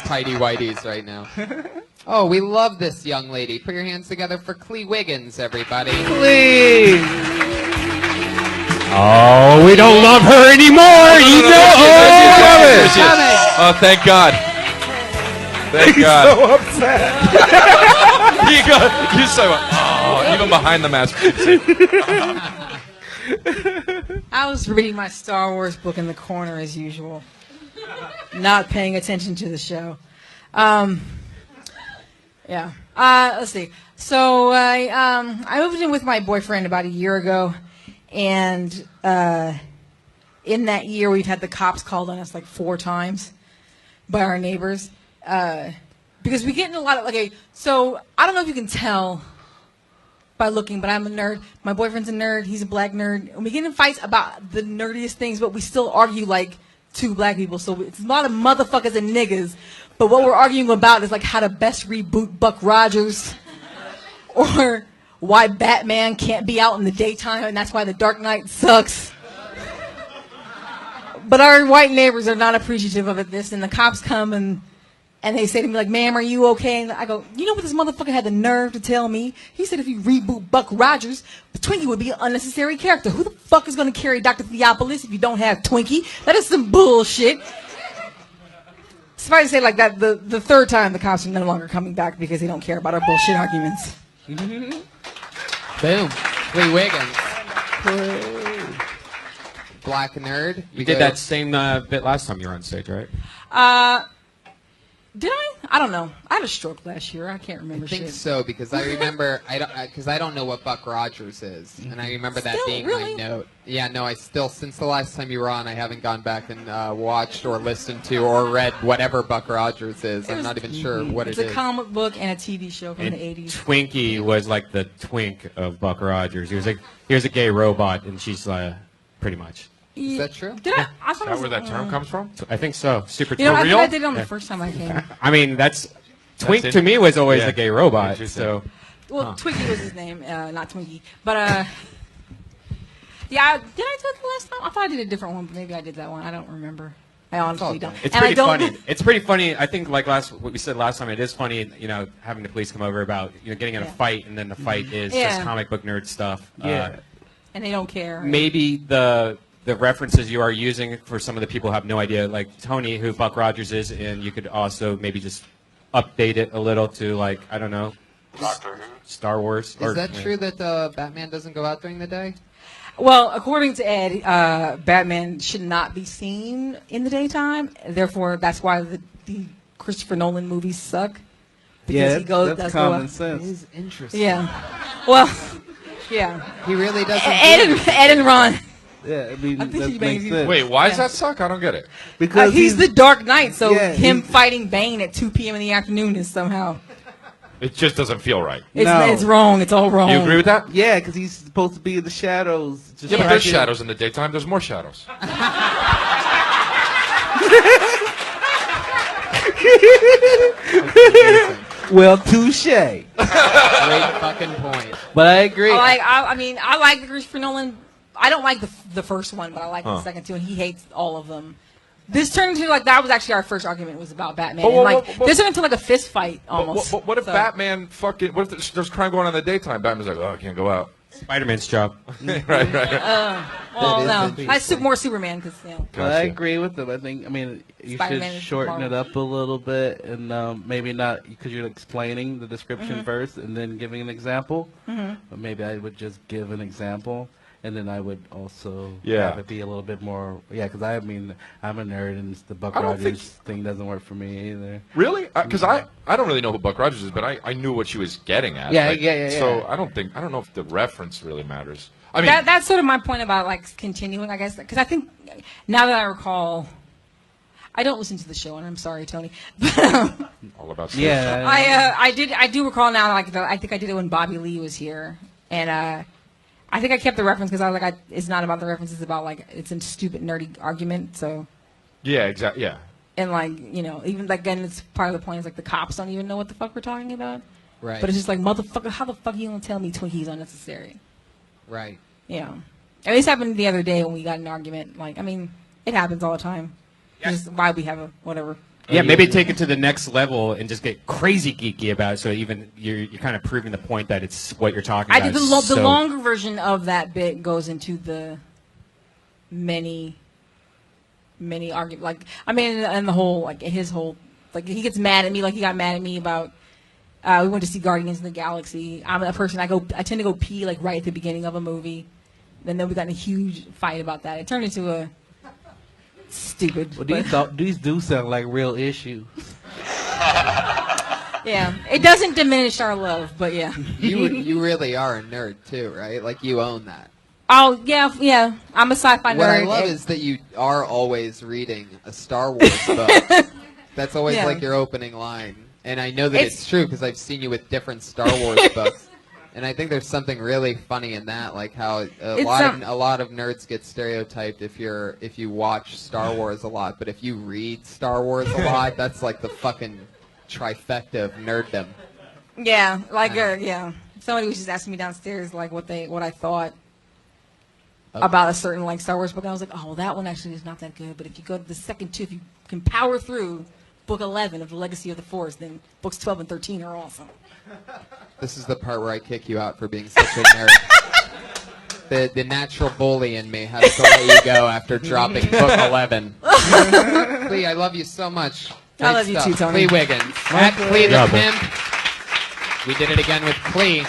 tighty whities right now. Oh, we love this young lady. Put your hands together for Clee Wiggins, everybody. Clee! Oh, we don't love her anymore. Oh, thank God. Thank God. So upset. You're so even behind the mask. I was reading my Star Wars book in the corner as usual, not paying attention to the show. Yeah. Let's see. So I moved in with my boyfriend about a year ago, and in that year we've had the cops called on us like 4 times by our neighbors because we get in a lot of So I don't know if you can tell by looking, but I'm a nerd. My boyfriend's a nerd. He's a black nerd, and we get in fights about the nerdiest things, but we still argue like 2 black people. So it's a lot of motherfuckers and niggas. But what we're arguing about is like how to best reboot Buck Rogers, or why Batman can't be out in the daytime, and that's why The Dark Knight sucks. But our white neighbors are not appreciative of this, and the cops come and they say to me like, "Ma'am, are you okay?" And I go, "You know what this motherfucker had the nerve to tell me? He said if you reboot Buck Rogers, Twinkie would be an unnecessary character. Who the fuck is going to carry Dr. Theopolis if you don't have Twinkie? That is some bullshit." Suffice to say, like that, the 3rd time the cops are no longer coming back because they don't care about our bullshit arguments. Boom. Clee Wiggins. Black nerd. You did that same bit last time you were on stage, right? Did I? I don't know. I had a stroke last year. I can't remember I think shit. so, because I remember, because I don't know what Buck Rogers is, and I remember that being really? my note. Yeah, no, since the last time you were on, I haven't gone back and watched or listened to or read whatever Buck Rogers is. I'm not even sure what it is. It's a comic book and a TV show from And the 80s. Twinkie was like the twink of Buck Rogers. He was like, here's a gay robot, and she's pretty much. Is that true? Did I? I thought Is that where that term comes from? I think so. Super You know, I twink. think I did it on the first time I came. I mean, twink it. to me was always Yeah. a gay robot. Interesting. So Well, Twinkie was his name, not Twinkie. But, yeah, did I do it the last time? I thought I did a different one, but maybe I did that one. I don't remember. I honestly don't. it's And pretty I don't, funny. It's pretty funny. I think like what we said last time, it is funny. Having the police come over about getting in a fight, and then the fight is just comic book nerd stuff. Yeah. And they don't care. Maybe the references you are using for some of the people who have no idea, like Tony, who Buck Rogers is, and you could also maybe just update it a little to like, I don't know, Star Wars. Is that true that Batman doesn't go out during the day? Well, according to Ed, Batman should not be seen in the daytime. Therefore, that's why the Christopher Nolan movies suck. Yeah, Because that's common It sense. is interesting. Yeah. Well, yeah. He really doesn't. Ed and Ron. Yeah, I mean, I think that he makes made- sense. Wait, why does that suck? I don't get it. Because He's the Dark Knight, so Yeah, him he's- fighting Bane at 2 p.m. in the afternoon is somehow... It just doesn't feel right. It's wrong. It's all wrong. You agree with that? Yeah, because he's supposed to be in the shadows. Just Yeah, but there's tracking- shadows in the daytime. There's more shadows. Well, touche. Great fucking point. But I agree. I like the Christopher Nolan. I don't like the first one, but I like the second two, and he hates all of them. This turned into that was actually our first argument was about Batman. This turned into like a fist fight almost. What if Batman fucking? What if there's crime going on in the daytime? Batman's like, oh, I can't go out. Spider-Man's job? right. Well, no, more Superman because But I agree with them. I mean, you Spider-Man should is shorten it Marvel. up a little bit, and maybe not because you're explaining the description first and then giving an example. But maybe I would just give an example, and then I would also have it be a little bit more. Yeah, because I'm a nerd, and the Buck Rogers thing doesn't work for me either. Really? Because I don't really know who Buck Rogers is, but I knew what she was getting at. Yeah. So I don't know if the reference really matters. I mean, that's sort of my point about like continuing, I guess, because I think now that I recall, I don't listen to the show, and I'm sorry, Tony. all about Yeah. I do recall now. Like I think I did it when Bobby Lee was here, and I think I kept the reference because I was like, it's not about the reference; it's about like it's a stupid nerdy argument. So Yeah, exactly. Yeah. and like even like again, it's part of the point is like the cops don't even know what the fuck we're talking about. Right. But it's just like motherfucker, how the fuck you gonna tell me Twinkie's unnecessary? Right. Yeah. And this happened the other day when we got in an argument. Like, I mean, it happens all the time. Just why we have a whatever. Yeah, maybe take it to the next level and just get crazy geeky about it. So even you're kind of proving the point that it's what you're talking I about. did the longer version of that bit goes into the many arguments. Like I mean, and the whole like his whole like he gets mad at me like he got mad at me about. We went to see Guardians of the Galaxy. I'm a person I tend to go pee like right at the beginning of a movie. And then we got in a huge fight about that. It turned into a stupid. Well, these do sound like real issues. Yeah, it doesn't diminish our love, but yeah. You really are a nerd too, right? Like you own that. Oh yeah. I'm a sci-fi nerd. What I love is that you are always reading a Star Wars book. That's always like your opening line. And I know that it's true because I've seen you with different Star Wars books, and I think there's something really funny in that, like how a lot of nerds get stereotyped if you watch Star Wars a lot, but if you read Star Wars a lot, that's like the fucking trifecta of nerddom. Yeah, like somebody was just asking me downstairs like what I thought about a certain like Star Wars book, and I was like, oh, well, that one actually is not that good, but if you go to the second two, if you can power through Book 11 of the Legacy of the Force, then books 12 and 13 are awesome. This is the part where I kick you out for being such a nerd. The natural bully in me has to let you go after dropping Book 11. Clee, I love you so much. I love you too, Tony. Clee Wiggins. At Clee the Pimp. We did it again with Clee.